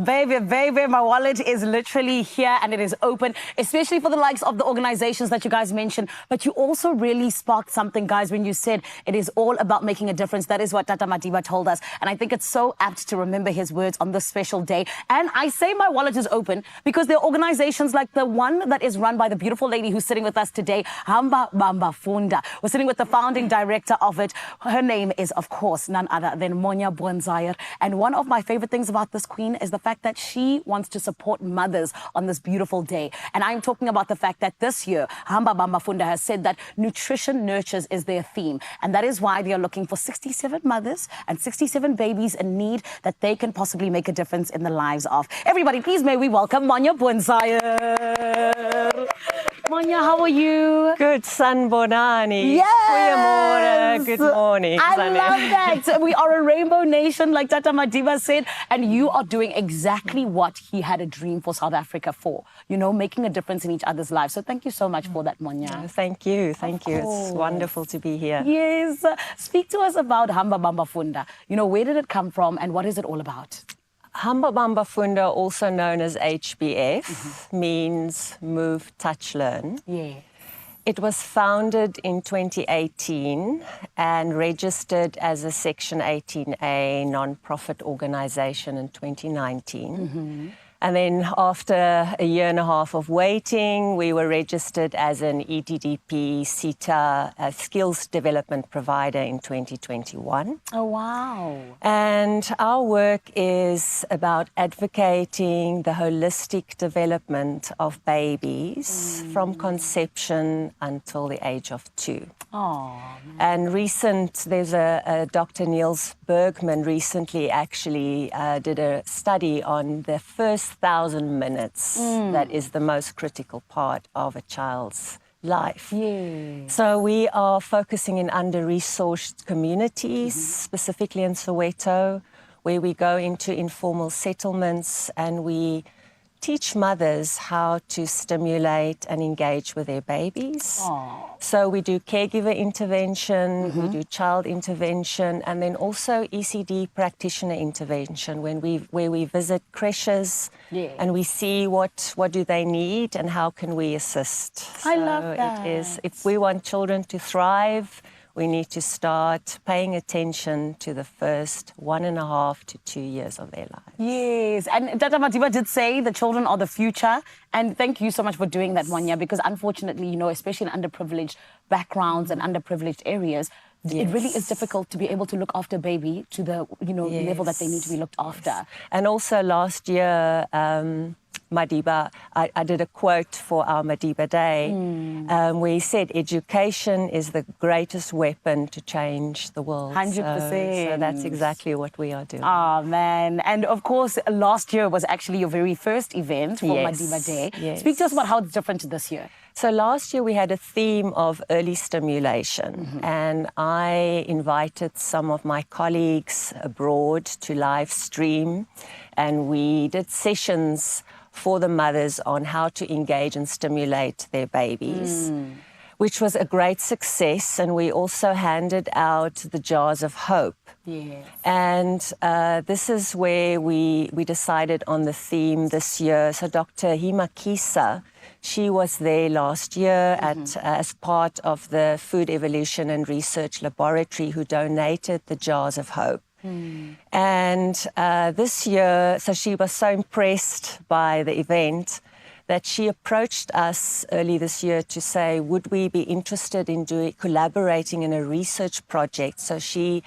Baby, my wallet is literally here and it is open, especially for the likes of the organizations that you guys mentioned. But you also really sparked something, guys, when you said it is all about making a difference. That is what Tata Madiba told us. And I think it's so apt to remember his words on this special day. And I say my wallet is open because there are organizations like the one that is run by the beautiful lady who's sitting with us today, Hamba Bamba Funda. We're sitting with the founding director of it. Her name is, of course, none other than Monya Bwenzaier. And one of my favorite things about this queen is the fact that she wants to support mothers on this beautiful day. And I'm talking about the fact that this year, Hamba Bamba Funda has said that nutrition nurtures is their theme. And that is why they are looking for 67 mothers and 67 babies in need that they can possibly make a difference in the lives of. Everybody, please may we welcome Monya Bwenzaier. Monya, how are you? Good, Sanbonani. Yes! Good morning. I love that. We are a rainbow nation, like Tata Madiba said, and you are doing exactly what he had a dream for South Africa for, you know, making a difference in each other's lives. So thank you so much for that, Monya. Thank you. Thank you. It's wonderful to be here. Yes. Speak to us about Hamba Bamba Funda. You know, where did it come from and what is it all about? Hamba Bamba Funda, also known as HBF, means Move, Touch, Learn. Yeah. It was founded in 2018 and registered as a Section 18A non-profit organization in 2019. And then after a year and a half of waiting, we were registered as an EDDP CETA skills development provider in 2021. Oh, wow. And our work is about advocating the holistic development of babies from conception until the age of 2. Oh, and there's a Dr. Niels Bergman recently actually did a study on the first 1,000 minutes. That is the most critical part of a child's life. yeah. So we are focusing in under-resourced communities, specifically in Soweto, where we go into informal settlements and we teach mothers how to stimulate and engage with their babies. Oh. So we do caregiver intervention, we do child intervention, and then also ECD practitioner intervention where we visit creches and we see what do they need and how can we assist. I love that. It is, if we want children to thrive, we need to start paying attention to the first 1.5 to 2 years of their life. Yes, and Tata Madiba did say the children are the future. And thank you so much for doing that, Monya, because unfortunately, you know, especially in underprivileged backgrounds and underprivileged areas, it really is difficult to be able to look after a baby to the, you know, level that they need to be looked after. And also last year, Madiba, I did a quote for our Madiba Day where he said, education is the greatest weapon to change the world. 100%. So that's exactly what we are doing. Oh, man. And of course, last year was actually your very first event for Madiba Day. Yes. Speak to us about how it's different this year. So last year we had a theme of early stimulation and I invited some of my colleagues abroad to live stream and we did sessions for the mothers on how to engage and stimulate their babies, which was a great success. And we also handed out the jars of hope. Yes. And this is where we decided on the theme this year. So Dr. Hima Kisa, she was there last year as part of the Food Evolution and Research Laboratory who donated the jars of hope. And this year, so she was so impressed by the event that she approached us early this year to say, would we be interested in collaborating in a research project? So she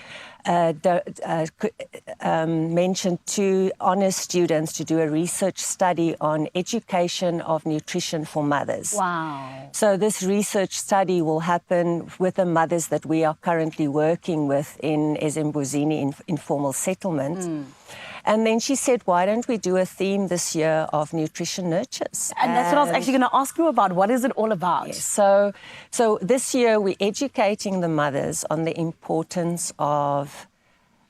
mentioned 2 honors students to do a research study on education of nutrition for mothers. Wow. So this research study will happen with the mothers that we are currently working with in Ezembuzini informal settlement. And then she said, why don't we do a theme this year of nutrition nurtures? And that's what I was actually going to ask you about. What is it all about? Yes. So this year we're educating the mothers on the importance of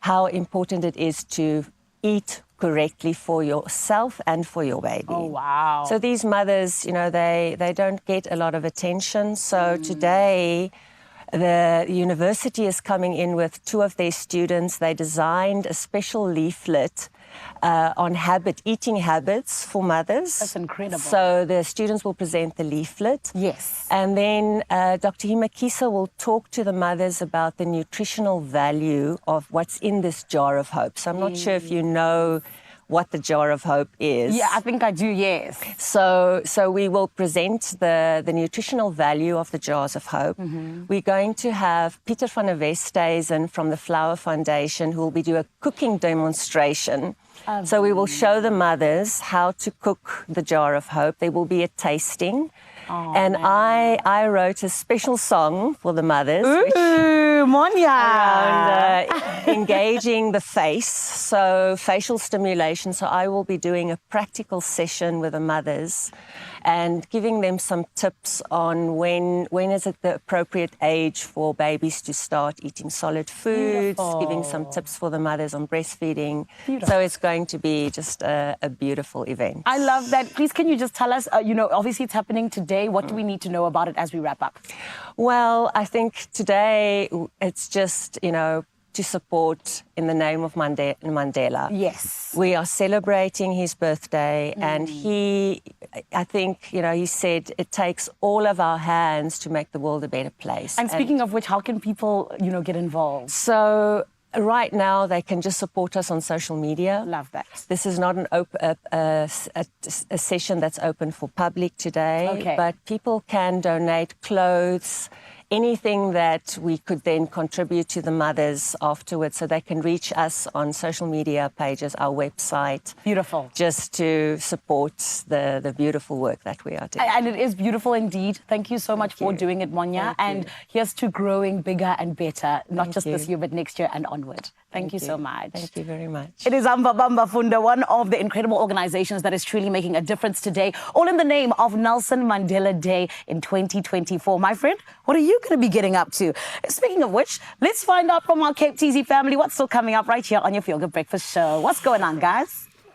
how important it is to eat correctly for yourself and for your baby. Oh, wow. So these mothers, you know, they don't get a lot of attention. So today The university is coming in with 2 of their students. They designed a special leaflet on eating habits for mothers. That's incredible. So the students will present the leaflet. Yes. And then Dr. Hamba Bamba will talk to the mothers about the nutritional value of what's in this jar of hope. So I'm not sure if you know what the jar of hope is. Yeah, I think I do, yes. So we will present the nutritional value of the jars of hope. We're going to have Pieter van der Westhuizen from the Flower Foundation who will be doing a cooking demonstration. So we will show the mothers how to cook the jar of hope. There will be a tasting. Oh, and I wrote a special song for the mothers. Ooh, Monya! Around engaging the face, so facial stimulation. So I will be doing a practical session with the mothers and giving them some tips on when is it the appropriate age for babies to start eating solid foods, Beautiful. giving some tips for the mothers on breastfeeding. Beautiful. So it's going to be just a beautiful event. I love that. Please, can you just tell us, obviously it's happening today. What do we need to know about it as we wrap up? Well, I think today it's just, to support in the name of Mandela. Yes. We are celebrating his birthday and I think, he said it takes all of our hands to make the world a better place. And speaking of which, how can people, get involved? So right now they can just support us on social media. Love that. This is not a session that's open for public today, Okay. but people can donate clothes, anything that we could then contribute to the mothers afterwards, so they can reach us on social media pages, our website. Beautiful. Just to support the beautiful work that we are doing. And it is beautiful indeed. Thank you so much for doing it, Monya. And here's to growing bigger and better, not just this year, but next year and onward. Thank you so much. Thank you very much. It is Hamba Bamba Funda, one of the incredible organizations that is truly making a difference today, all in the name of Nelson Mandela Day in 2024. My friend, what are you going to be getting up to? Speaking of which, let's find out from our Cape TZ family what's still coming up right here on your Feel Good Breakfast Show. What's going on, guys?